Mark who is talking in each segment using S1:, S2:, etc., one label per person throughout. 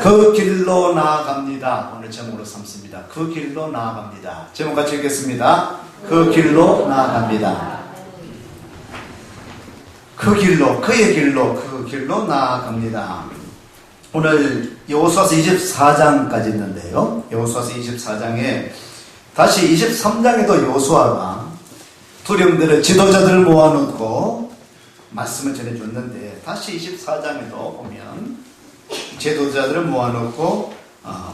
S1: 그 길로 나아갑니다. 오늘 제목으로 삼습니다. 그 길로 나아갑니다. 제목 같이 읽겠습니다. 그 길로 나아갑니다. 그 길로, 그의 길로, 그 길로 나아갑니다. 오늘 여호수아서 24장까지 있는데요. 여호수아서 24장에 다시 23장에도 여호수아가 두령들을 지도자들을 모아놓고 말씀을 전해줬는데 다시 24장에도 보면 지도자들을 모아놓고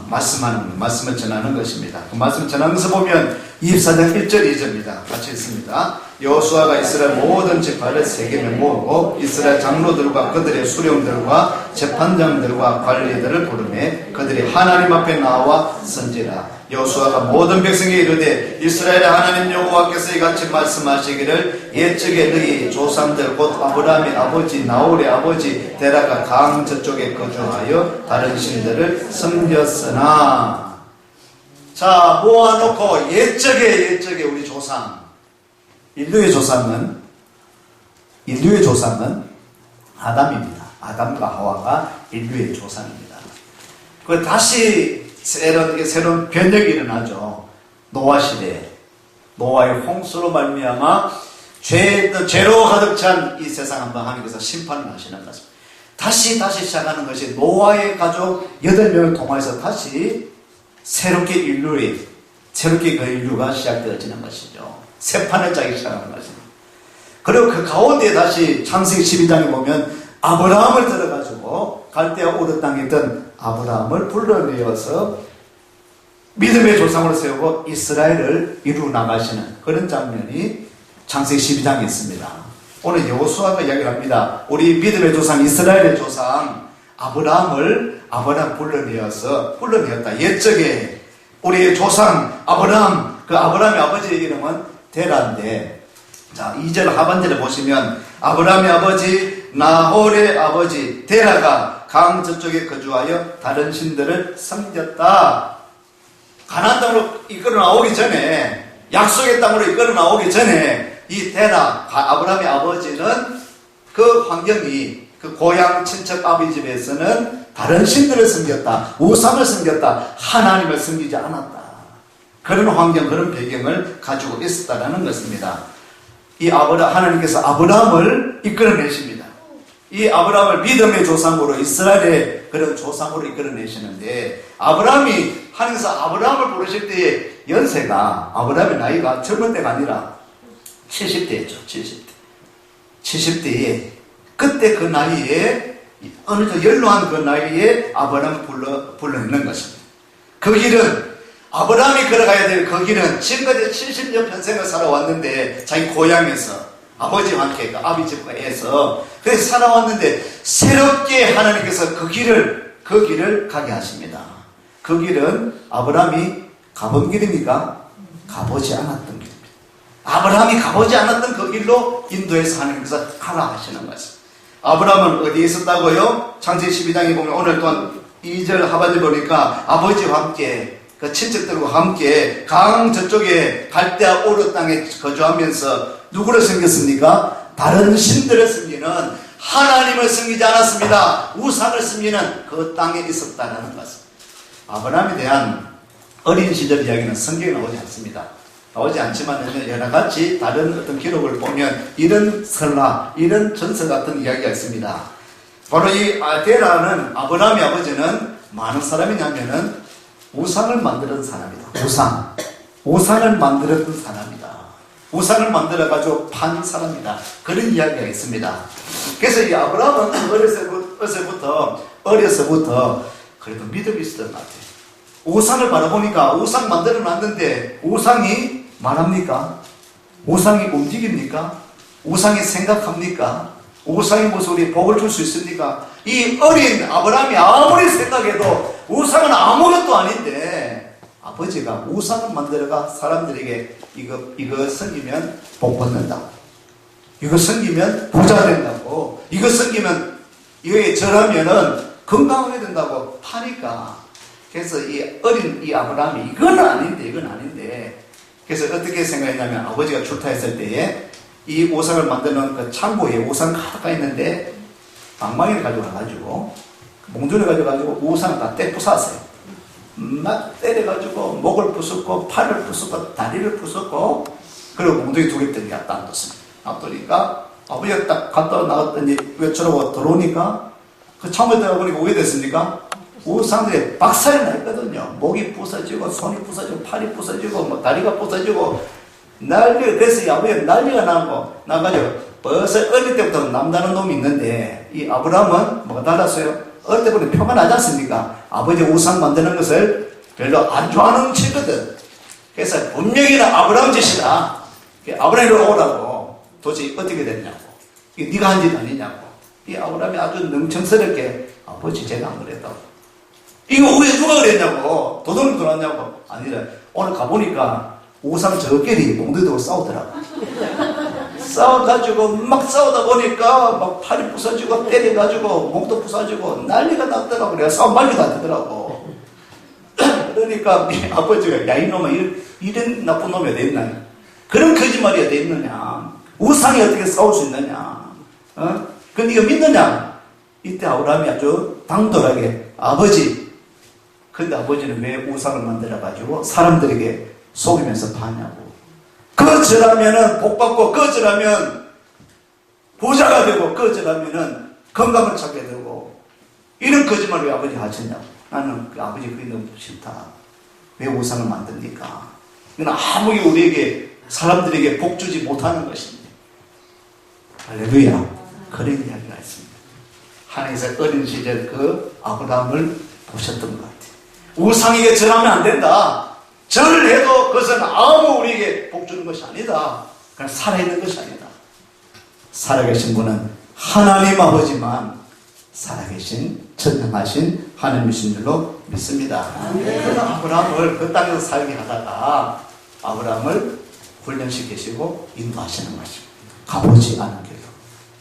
S1: 말씀을 전하는 것입니다. 그 말씀을 전하는 것을 보면 24장 1절 2절입니다. 같이 읽습니다. 여호수아가 이스라엘 모든 지파를 세겜에 모으고 이스라엘 장로들과 그들의 수령들과 재판장들과 관리들을 부르매 그들이 하나님 앞에 나와 선지라. 여호수아가 모든 백성에 이르되 이스라엘의 하나님 여호와께서 이같이 말씀하시기를 옛적에 너희 조상들 곧 아브라함의 아버지 나홀의 아버지 데라가 강 저쪽에 거주하여 다른 신들을 섬겼으나. 자, 모아놓고 옛적에 우리 조상, 인류의 조상은 아담입니다. 아담과 하와가 인류의 조상입니다. 그 다시 새로운 변혁이 일어나죠. 노아 시대, 노아의 홍수로 말미암아 죄로 가득 찬 이 세상 한번 하나님께서 심판을 하시는 것입니다. 다시 시작하는 것이 노아의 가족 8명을 통해서 다시 새롭게 그 인류가 시작되어지는 것이죠. 새 판을 짜기 시작하는 것입니다. 그리고 그 가운데 다시 창세기 12장에 보면 아브라함을 들어가지고 갈대아 우르 땅에 있던 아브라함을 불러내어서 믿음의 조상으로 세우고 이스라엘을 이루어 나가시는 그런 장면이 창세기 12장에 있습니다. 오늘 여호수아가 이야기를 합니다. 우리 믿음의 조상 이스라엘의 조상 아브라함을 불러내었다. 옛적에 우리의 조상 아브라함, 그 아브라함의 아버지의 이름은 데라인데, 자 2절 하반절에 보시면 아브라함의 아버지 나홀의 아버지 데라가 강 저쪽에 거주하여 다른 신들을 섬겼다. 가나안 땅으로 이끌어 나오기 전에, 약속의 땅으로 이끌어 나오기 전에 이 데라 아브라함의 아버지는 그 환경이 그 고향 친척 아비 집에서는 다른 신들을 섬겼다. 우상을 섬겼다. 하나님을 섬기지 않았다. 그런 환경, 그런 배경을 가지고 있었다는 것입니다. 하나님께서 아브라함을 이끌어내십니다. 이 아브라함을 믿음의 조상으로, 이스라엘의 그런 조상으로 이끌어내시는데, 하나님께서 아브라함을 부르실 때의 연세가, 아브라함의 나이가 젊은 때가 아니라 70대였죠. 70대에, 그때 그 나이에, 어느 정도 연로한 그 나이에 아브라함을 불러내는 것입니다. 그 길은, 아브라함이 걸어가야 될 그 길은 지금까지 70년 평생을 살아왔는데, 자기 고향에서, 아버지와 함께, 아비 집에서, 그래서 살아왔는데, 새롭게 하나님께서 그 길을 가게 하십니다. 그 길은 아브라함이 가본 길입니까? 가보지 않았던 길입니다. 아브라함이 가보지 않았던 그 길로 인도해서 하나님께서 가라 하시는 것입니다. 아브라함은 어디에 있었다고요? 창세기 12장에 보면 오늘 또한 2절 하반절 보니까 아버지와 함께 그 친척들과 함께 강 저쪽에 갈대아 우르 땅에 거주하면서 누구를 섬겼습니까? 다른 신들을 섬기는, 하나님을 섬기지 않았습니다. 우상을 섬기는 그 땅에 있었다는 것입니다. 아브라함에 대한 어린 시절 이야기는 성경에 나오지 않습니다. 나오지 않지만 여러 가지 다른 어떤 기록을 보면 이런 설화, 이런 전설 같은 이야기가 있습니다. 바로 이 데라는, 아브라함의 아버지는 많은 사람이냐면은 우상을 만드는 사람이다. 우상을 만들었던 사람이다. 우상을 만들어가지고 판 사람이다. 그런 이야기가 있습니다. 그래서 이 아브라함은 어려서부터 그래도 믿음이 있었던 것 같아요. 우상을 바라보니까 우상 만들어 놨는데 우상이 말합니까? 우상이 움직입니까? 우상이 생각합니까? 우상이 무슨 우리 복을 줄 수 있습니까? 이 어린 아브라함이 아무리 생각해도 우상은 아무것도 아닌데, 아버지가 우상을 만들어가 사람들에게 이거 섬기면 복 받는다, 이거 섬기면 부자 된다고, 이거 섬기면 이거에 절하면은 건강하게 된다고 파니까, 그래서 이 어린 이 아브라함이 이건 아닌데 그래서 어떻게 생각했냐면, 아버지가 출타했을 때에 이 우상을 만드는 그 창고에 우상 가득 있는데 방망이를 가지고 와가지고 몽둥이 가져가지고 우산을 다 떼부쌌어요. 막 때려가지고 목을 부수고 팔을 부수고 다리를 부수고 그리고 몽둥이 2개 던게 갖다 놔뒀습니다. 놔두니까 아버지가 딱 갔다 나갔더니 외출하고 들어오니까 그 창문에 들어가보니까 왜 됐습니까? 우상들이 박살이 나 있거든요. 목이 부서지고 손이 부서지고 팔이 부서지고 뭐 다리가 부서지고 난리가 돼서 아버지가 난리가 나고 나가지고 벌써 어릴 때부터 남다른 놈이 있는데 이 아브라함은 뭐가 달랐어요? 어릴 때부터 표가 나지 않습니까? 아버지 우상 만드는 것을 별로 안 좋아하는 치거든. 그래서 분명히는 아브라함 짓이다. 아브라함으로 오라고. 도대체 어떻게 됐냐고. 이게 네가 한 짓 아니냐고. 이 아브라함이 아주 능청스럽게 아버지 제가 안 그랬다고. 이거 왜 누가 그랬냐고. 도둑이 들어왔냐고. 아니라 오늘 가보니까 우상 저끼리 몽둥이들고 싸우더라고. 싸워가지고 막 싸우다 보니까 막 팔이 부서지고 때려가지고 목도 부서지고 난리가 났더라고. 내가 싸움 말리도 안 되더라고. 그러니까 아버지가 야 이놈아 이런 나쁜 놈이 어디 있나. 그런 거짓말이 어디 있느냐. 우상이 어떻게 싸울 수 있느냐. 그 네가 믿느냐. 이때 아브라함이 아주 당돌하게 아버지. 근데 아버지는 왜 우상을 만들어가지고 사람들에게 속이면서 파냐고. 거절하면은 복받고 거절하면 부자가 되고 거절하면은 건강을 찾게 되고 이런 거짓말을 왜 아버지 하셨냐고. 나는 그 아버지 그게 너무 싫다. 왜 우상을 만듭니까? 이건 아무리 우리에게 사람들에게 복 주지 못하는 것입니다. 할렐루야. 그런 이야기가 있습니다. 하나님께서 어린 시절 그 아브라함을 보셨던 것 같아요. 우상에게 절하면 안 된다. 절을 해도 그것은 아무 우리에게 복 주는 것이 아니다. 그냥 살아있는 것이 아니다. 살아계신 분은 하나님 아버지만 살아계신 전능하신 하나님이신 줄로 믿습니다. 그래서 아브라함을 그 땅에서 살게 하다가 아브라함을 훈련시키시고 인도하시는 것입니다. 가보지 않은 길로.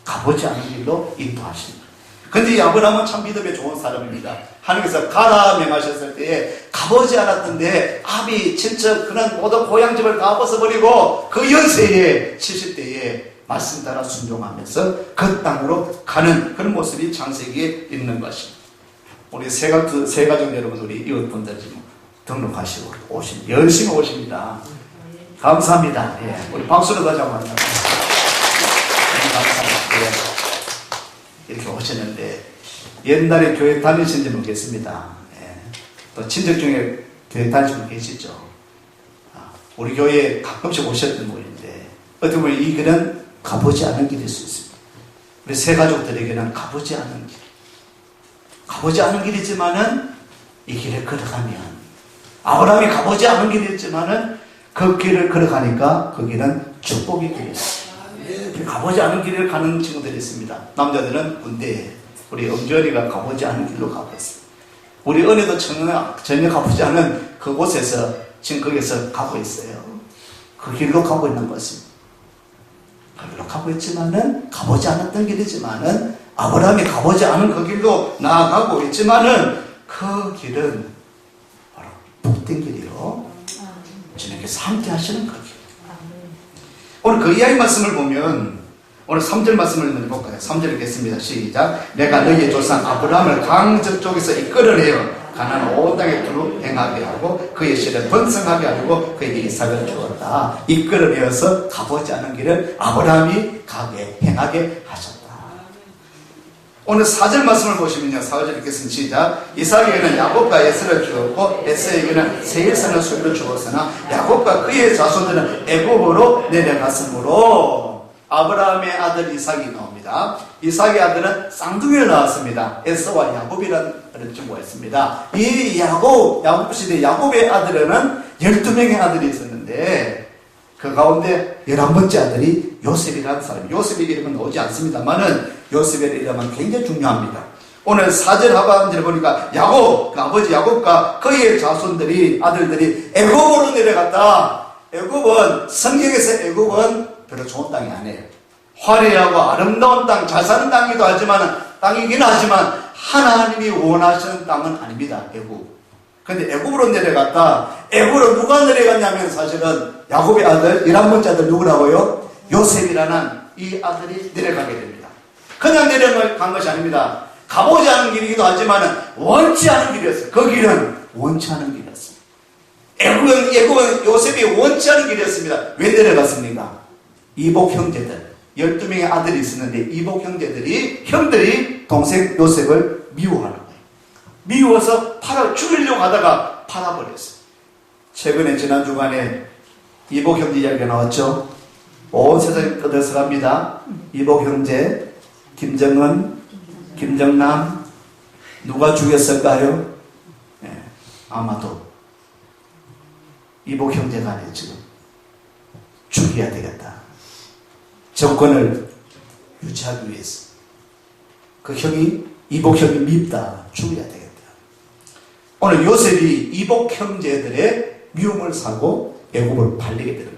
S1: 가보지 않은 길로 인도하시는 거예요. 근데 이 아브라함은 참 믿음에 좋은 사람입니다. 하나님께서 가라 명하셨을 때에 가보지 않았던데 아비, 친척, 그런 모든 고향집을 다 벗어버리고 그 연세에 70대에 말씀 따라 순종하면서 그 땅으로 가는 그런 모습이 창세기에 있는 것입니다. 우리 세가족 여러분, 우리 이웃분들 지금 등록하시고 열심히 오십니다. 감사합니다. 예. 우리 박수로 다시 한번 합니다. 감사합니다. 예. 이렇게 오셨는데 옛날에 교회 다니신지 모르겠습니다. 예. 또 친척 중에 교회 다니신 분 계시죠? 우리 교회에 가끔씩 오셨던 분인데 어떻게 보면 이 길은 가보지 않은 길일 수 있습니다. 우리 새 가족들에게는 가보지 않은 길. 가보지 않은 길이지만은 이 길을 걸어가면 아브라함이 가보지 않은 길이었지만은 그 길을 걸어가니까 그 길은 축복의 길이었어요. 가보지 않은 길을 가는 친구들이 있습니다. 남자들은 군대에 우리 엄주연이가 가보지 않은 길로 가고 있어요. 우리 은혜도 전혀 가보지 않은 그곳에서 지금 거기서 가고 있어요. 그 길로 가고 있는 것입니다. 그 길로 가고 있지만은 가보지 않았던 길이지만은 아브라함이 가보지 않은 그 길로 나아가고 있지만은 그 길은 바로 복된 길이요. 주님께서 함께 하시는 그 길. 오늘 그 이야기 말씀을 보면 오늘 3절 말씀을 먼저 볼까요? 3절 읽겠습니다. 시작. 내가 너희의 조상 아브라함을 강 저쪽에서 이끌어내어 가나안 온 땅에 두루 행하게 하고 그의 씨를 번성하게 하고 그에게 이삭을 주었다. 이끌어내어서 가보지 않은 길을 아브라함이 가게 행하게 하셨다. 오늘 4절 말씀을 보시면요. 4절 읽겠습니다. 시작. 이삭에게는 야곱과 에서를 주었고 에서에게는 세일산을 수비를 주었으나 야곱과 그의 자손들은 애굽으로 내려갔으므로 아브라함의 아들 이삭이 나옵니다. 이삭의 아들은 쌍둥이를 낳았습니다. 에서와 야곱이라는 친구가 있습니다. 이 야곱 시대 야곱의 아들에는 12명의 아들이 있었는데 그 가운데 11번째 아들이 요셉이라는 사람. 요셉의 이름은 나오지 않습니다만은 요셉의 이름은 굉장히 중요합니다. 오늘 4절 하반절을 보니까 야곱, 그 아버지 야곱과 그의 자손들이, 아들들이 애굽으로 내려갔다. 애굽은, 성경에서 애굽은 별로 좋은 땅이 아니에요. 화려하고 아름다운 땅, 잘 사는 땅이기도 하지만, 땅이긴 하지만, 하나님이 원하시는 땅은 아닙니다. 애굽. 근데 애굽으로 내려갔다. 애굽으로 누가 내려갔냐면 사실은 야곱의 아들, 11번째 아들 누구라고요? 요셉이라는 이 아들이 내려가게 됩니다. 그냥 내려간 것이 아닙니다. 가보지 않은 길이기도 하지만 원치 않은 길이었어요. 그 길은 원치 않은 길이었습니다. 애굽은 요셉이 원치 않은 길이었습니다. 왜 내려갔습니까? 이복 형제들, 12명의 아들이 있었는데 이복 형들이 동생 요셉을 미워하는 거예요. 미워서 죽이려고 하다가 팔아버렸어요. 최근에 지난 주간에 이복 형제 이야기가 나왔죠. 온 세상이 떠들썩합니다. 이복 형제, 김정은, 김정남, 누가 죽였을까요? 네, 아마도 이복 형제가 아니에요. 지금 죽여야 되겠다. 정권을 유지하기 위해서 그 이복 형이 밉다. 죽여야 되겠다. 오늘 요셉이 이복 형제들의 미움을 사고 애굽을 팔리게 됩니다.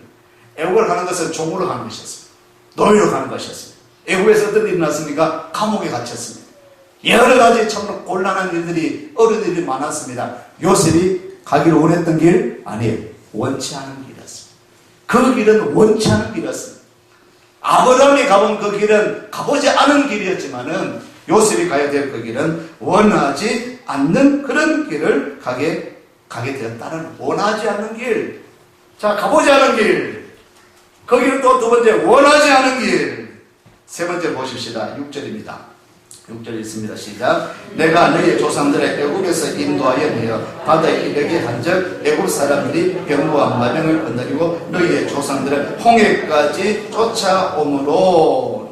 S1: 애굽을 가는 것은 종으로 가는 것이었습니다. 노예로 가는 것이었습니다. 애굽에서 어떤 일이 났습니까? 감옥에 갇혔습니다. 여러 가지 참으로 곤란한 일들이, 어려운 일이 많았습니다. 요셉이 가기를 원했던 길? 아니에요. 원치 않은 길이었습니다. 그 길은 원치 않은 길이었습니다. 아브라함이 가본 그 길은 가보지 않은 길이었지만은 요셉이 가야 될 그 길은 원하지 않는 그런 길을 가게 되었다는, 원하지 않는 길. 자, 가보지 않은 길. 그 길은 또 두 번째, 원하지 않은 길. 세 번째 보십시다. 6절입니다. 6절 있습니다. 시작. 내가 너희의 조상들의 애굽에서 인도하여 내어 바다에 이르게 한즉 애굽 사람들이 병거와 마병을 건너리고 너희의 조상들은 홍해까지 쫓아오므로.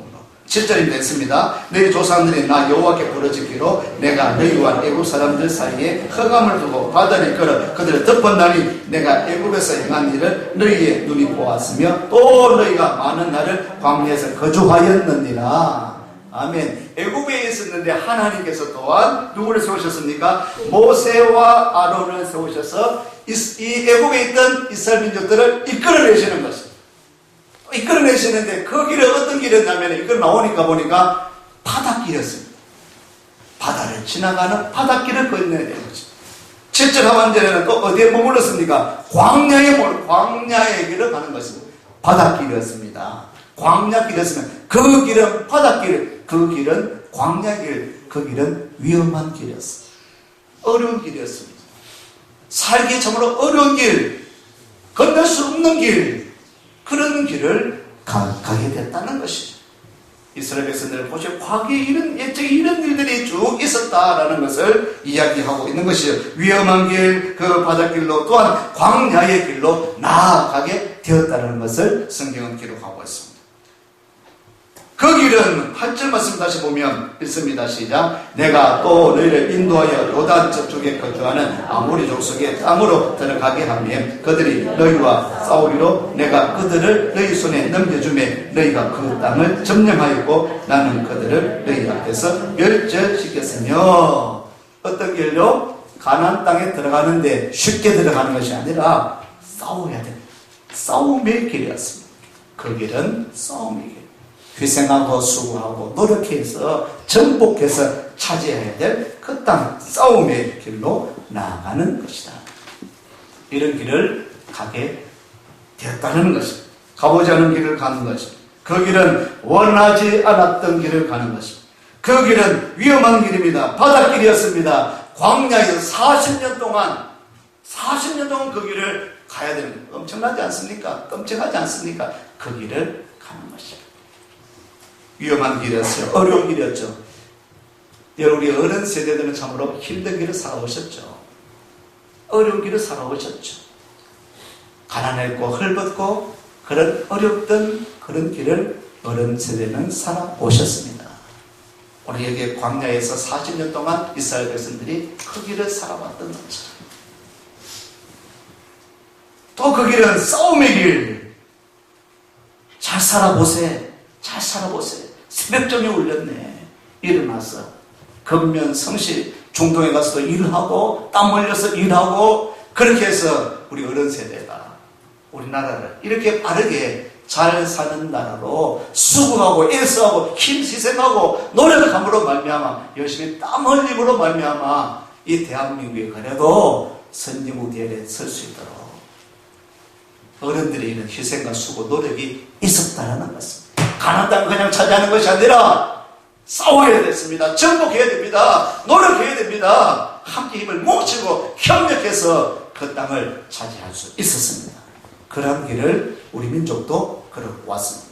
S1: 7절이 됐습니다. 너희 조상들이 나 여호와께 부르짖기로 내가 너희와 애굽 사람들 사이에 흑암을 두고 바다를 걸어 그들을 덮었나니 내가 애굽에서 행한 일을 너희의 눈이 보았으며 또 너희가 많은 날을 광야에서 거주하였느니라. 아멘. 애굽에 있었는데 하나님께서 또한 누구를 세우셨습니까? 모세와 아론을 세우셔서 이 애굽에 있던 이스라엘 민족들을 이끌어내시는 것입니다. 이끌어내시는데 그 길은 어떤 길이었냐면 이걸 나오니까 보니까 바닷길이었습니다. 바다를 지나가는 바닷길을 건너야 되는 거죠. 7절 하반절에는 또 어디에 머물렀습니까? 광야의 길을 가는 것입니다. 바닷길이었습니다. 광야길이었으면 그 길은 바닷길, 그 길은 광야길, 그 길은 위험한 길이었습니다. 어려운 길이었습니다. 살기 참으로 어려운 길, 건널 수 없는 길, 그런 길을 가게 됐다는 것이죠. 이스라엘 백성들을 보시고 과거에 이런 일들이 쭉 있었다라는 것을 이야기하고 있는 것이죠. 위험한 길, 그 바닷길로 또한 광야의 길로 나아가게 되었다는 것을 성경은 기록하고 있습니다. 그 길은 8절 말씀 다시 보면 있습니다. 시작. 내가 또 너희를 인도하여 요단 저쪽에 거주하는 아모리 족속의 땅으로 들어가게 하며 그들이 너희와 싸우리로 내가 그들을 너희 손에 넘겨주매 너희가 그 땅을 점령하였고 나는 그들을 너희 앞에서 멸절시켰으며. 어떤 길로? 가나안 땅에 들어가는데 쉽게 들어가는 것이 아니라 싸워야 됩니다. 싸움의 길이었습니다. 그 길은 싸움의 길. 희생하고 수고하고 노력해서 정복해서 차지해야 될 그 땅, 싸움의 길로 나아가는 것이다. 이런 길을 가게 되었다는 것입니다. 가보지 않은 길을 가는 것입니다. 그 길은 원하지 않았던 길을 가는 것입니다. 그 길은 위험한 길입니다. 바닷길이었습니다. 광야에서 40년 동안 그 길을 가야 되는 거예요. 엄청나지 않습니까? 끔찍하지 않습니까? 그 길을 가는 것입니다. 위험한 길이었어요. 어려운 길이었죠. 여러분, 우리 어른 세대들은 참으로 힘든 길을 살아오셨죠. 어려운 길을 살아오셨죠. 가난했고 헐벗고 그런 어렵던 그런 길을 어른 세대는 살아오셨습니다. 오늘 여기 광야에서 40년 동안 이스라엘 백성들이 그 길을 살아왔던 거죠. 또 그 길은 싸움의 길. 잘 살아보세요. 잘 살아보세요. 새벽종이 울렸네. 일어나서 근면 성실 중동에 가서도 일하고 땀 흘려서 일하고 그렇게 해서 우리 어른 세대가 우리나라를 이렇게 빠르게 잘 사는 나라로 수고하고 애써하고 힘 희생하고 노력함으로 말미암아 열심히 땀 흘림으로 말미암아 이 대한민국에 그래도 선진국 대열에 설 수 있도록 어른들의 이런 희생과 수고 노력이 있었다는 것입니다. 가나안 땅 그냥 차지하는 것이 아니라 싸워야 됐습니다. 정복해야 됩니다. 노력해야 됩니다. 함께 힘을 모으고 협력해서 그 땅을 차지할 수 있었습니다. 그런 길을 우리 민족도 걸어왔습니다.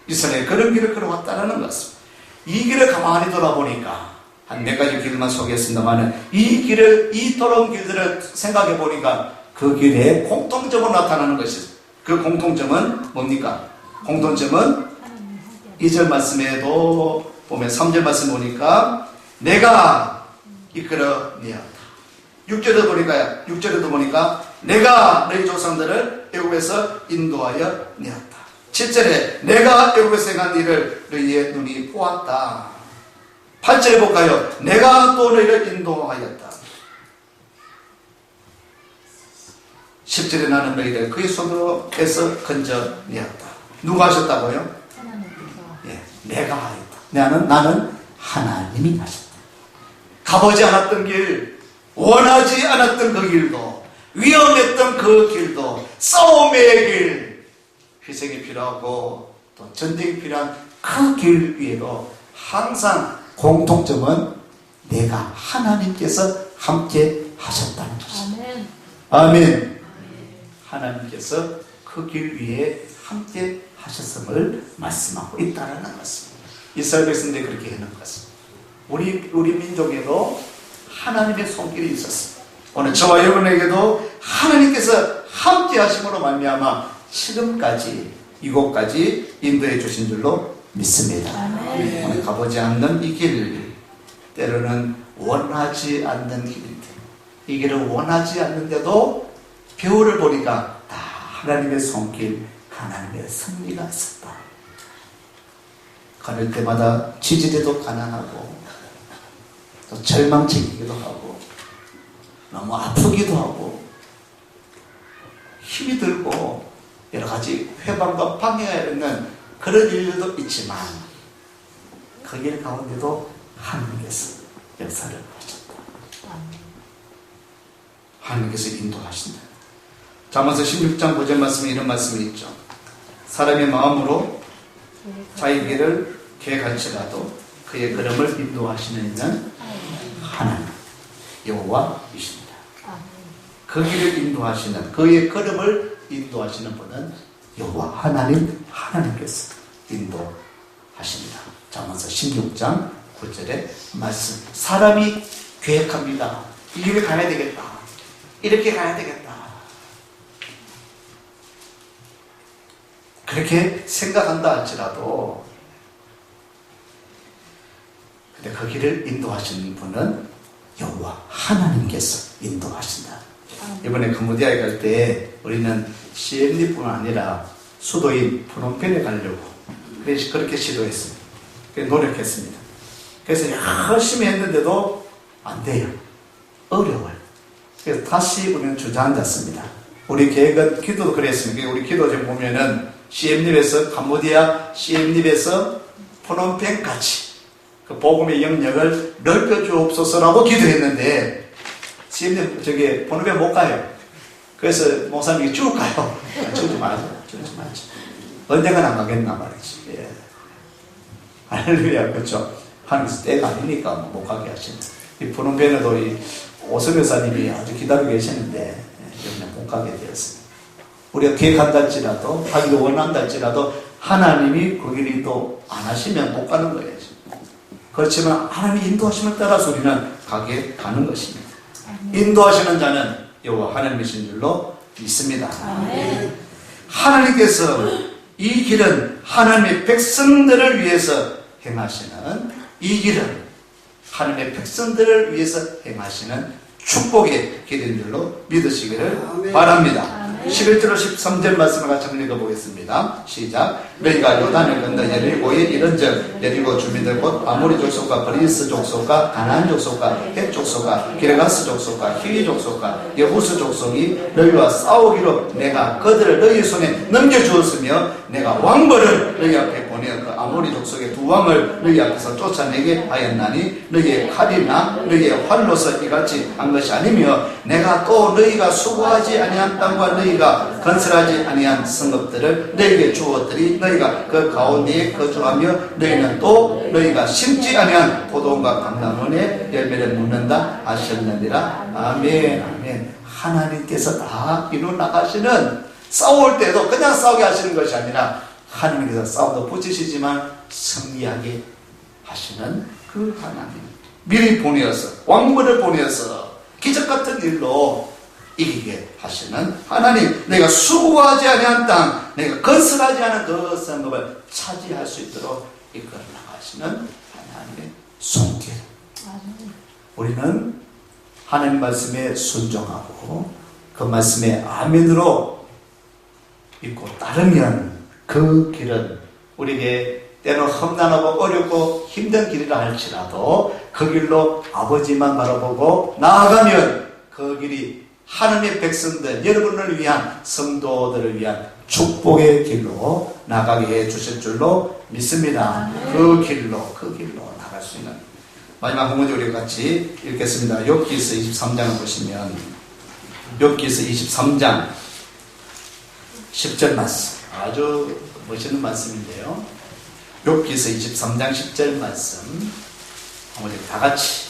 S1: 이스라엘 그런 길을 걸어왔다는 것입니다. 이 길을 가만히 돌아보니까 한 몇 가지 길만 소개했습니다만 이 길을, 이 돌아온 길들을 생각해 보니까 그 길에 공통점으로 나타나는 것이죠. 그 공통점은 뭡니까? 공통점은 2절 말씀에도 보면 3절 말씀 보니까 내가 이끌어 내었다. 6절에도 보니까 내가 너희 조상들을 애굽에서 인도하여 내었다. 7절에 내가 애굽에서 행한 일을 너희의 눈이 보았다. 8절에 볼까요? 내가 또 너희를 인도하였다. 10절에 나는 너희를 그의 손으로에서 건져내었다. 누가 하셨다고요? 예, 내가 하였다. 나는 하나님이 하셨다. 가보지 않았던 길, 원하지 않았던 그 길도, 위험했던 그 길도, 싸움의 길, 희생이 필요하고 또 전쟁이 필요한 그 길 위에도 항상 공통점은 내가 하나님께서 함께 하셨다는 것입니다. 아멘. 하나님께서 그 길 위에 함께 하셨음을 말씀하고 있다는 것입니다. 이스라엘 백성들이 그렇게 해놓은 것입니다. 우리 민족에도 하나님의 손길이 있었습니다. 오늘 저와 여러분에게도 하나님께서 함께 하심으로 말미암아 지금까지 이곳까지 인도해 주신 줄로 믿습니다. 오늘 가보지 않는 이 길, 때로는 원하지 않는 길인데 이 길을 원하지 않는데도 벼울을 보니까 다 하나님의 손길, 하나님의 섭리가 있었다. 걸을 때마다 지지대도 가난하고 또 절망적이기도 하고 너무 아프기도 하고 힘이 들고 여러 가지 회방과 방해가 있는 그런 일들도 있지만 그 일 가운데도 하나님께서 역사를 하셨다. 하나님께서 인도하신다. 잠언서 16장 9절 말씀에 이런 말씀이 있죠. 사람의 마음으로 자기 길을 계획할지라도 그의 걸음을 인도하시는 이는 하나님 여호와이십니다. 그 길을 인도하시는, 그의 걸음을 인도하시는 분은 여호와 하나님께서 인도하십니다. 잠언서 16장 9절의 말씀. 사람이 계획합니다. 이 길을 가야 되겠다. 이렇게 가야 되겠다. 그렇게 생각한다 할지라도 근데 그 길을 인도하시는 분은 여호와 하나님께서 인도하신다. 이번에 캄보디아에 갈 때 우리는 CMD뿐만 아니라 수도인 프놈펜에 가려고 그래서 그렇게 시도했습니다. 그래서 노력했습니다. 그래서 열심히 했는데도 안 돼요. 어려워요. 그래서 다시 우리는 주저앉았습니다. 우리 계획은 기도도 그랬습니다. 우리 기도 좀 보면은 CM립에서 캄보디아 CM립에서 프놈펜까지 그 복음의 영역을 넓혀 주옵소서라고 기도했는데 CM립 저기 프놈펜 못 가요. 그래서 목사님이 쭉 가요. 주지 말죠. 언젠가 안 가겠나 말이지. 예. 할렐루야, 그렇죠? 하나님께서 때가 아니니까 못 가게 하시는. 이 프놈펜에도 이 오성 여사님이 아주 기다리고 계시는데 여기는 못 가게 되었습니다. 우리가 계획한다 할지라도 하기도 원한다 할지라도 하나님이 그 길을 또 안 하시면 못 가는 거예요. 그렇지만 하나님이 인도하심을 따라서 우리는 가는 것입니다. 인도하시는 자는 여호와 하나님이신 줄로 믿습니다. 하나님께서 이 길은 하나님의 백성들을 위해서 행하시는 이 길은 하나님의 백성들을 위해서 행하시는 축복의 길인 줄로 믿으시기를 바랍니다. 11절 13절 말씀을 같이 한번 읽어보겠습니다. 시작. 너희가 요단을 건너 여리고에 이른즉 여리고 주민들 곧 아모리 족속과 브리스 족속과 가나안 족속과 헷 족속과 기르가스 족속과 히위 족속과 여부스 족속이 너희와 싸우기로 내가 그들을 너희 손에 넘겨주었으며 내가 왕벌을 너희 앞에 보내어 그 아모리 족속의 두 왕을 너희 앞에서 쫓아내게 하였나니 너희의 칼이나 너희의 활로서 이같이 한 것이 아니며 내가 또 너희가 수고하지 아니한 땅과 너희가 건설하지 아니한 성읍들을 너희에게 주었더니 너희가 그 가운데에 거주하며 너희는 또 너희가 심지 아니한 포도원과 감람원의 열매를 묻는다 하셨느니라. 아멘. 아멘. 하나님께서 다 이루 나가시는, 싸울 때도 그냥 싸우게 하시는 것이 아니라 하나님께서 싸움도 붙이시지만 승리하게 하시는 그 하나님, 미리 보내어서 왕문을 보내어서 기적같은 일로 이기게 하시는 하나님, 내가 수고하지 아니한 땅, 내가 건설하지 않은 그 성읍을 차지할 수 있도록 이끌어 나가시는 하나님의 손길. 우리는 하나님 말씀에 순종하고 그 말씀에 아멘으로 믿고 따르면 그 길은 우리에게 때로는 험난하고 어렵고 힘든 길이라 할지라도 그 길로 아버지만 바라보고 나아가면 그 길이 하나님의 백성들, 여러분을 위한 성도들을 위한 축복의 길로 나가게 해 주실 줄로 믿습니다. 그 길로 나갈 수 있는 마지막 한 문제 우리가 같이 읽겠습니다. 욥기서 23장을 보시면 욥기서 23장 10절 말씀, 아주 멋있는 말씀인데요. 욥기서 23장 10절 말씀 한번 다 같이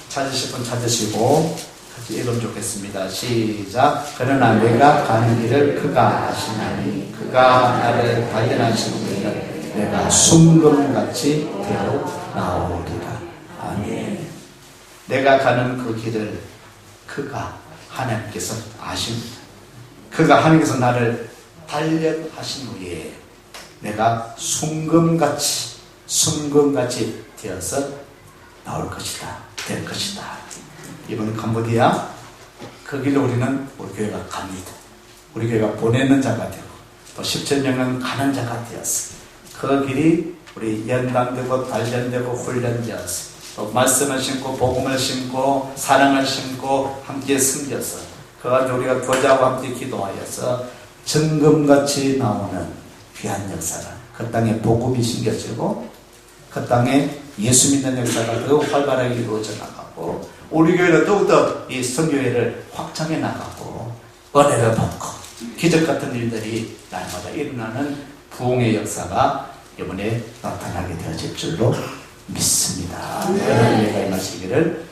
S1: 찾으실 분 찾으시고 같이 읽으면 좋겠습니다. 시작. 그러나 내가 가는 길을 그가 아시나니 그가 나를 발견하시는 내가 순금같이 되어 나오리라. 아멘. 내가 가는 그 길을 그가, 하나님께서 아십니다. 그가, 하나님께서 나를 단련하신 후에 내가 순금같이 되어서 나올 것이다, 될 것이다. 이번 캄보디아 그 길로 우리는 우리 교회가 갑니다. 우리 교회가 보내는 자가 되고 또 10,000명은 가는 자가 되었어. 그 길이 우리 연방되고 단련되고 훈련되었어. 또 말씀을 심고 복음을 심고 사랑을 심고 함께 섬겨서 그가 우리가 교자와 함께 기도하여서 정금같이 나오는 귀한 역사가 그 땅에 복음이 심겨지고 그 땅에 예수 믿는 역사가 더 활발하게 이루어져 나가고 우리 교회는 더욱더 이 선교회를 확장해 나가고 은혜를 받고 기적 같은 일들이 날마다 일어나는 부흥의 역사가 이번에 나타나게 되어질 줄로 믿습니다. 여러분 예가 임하시기를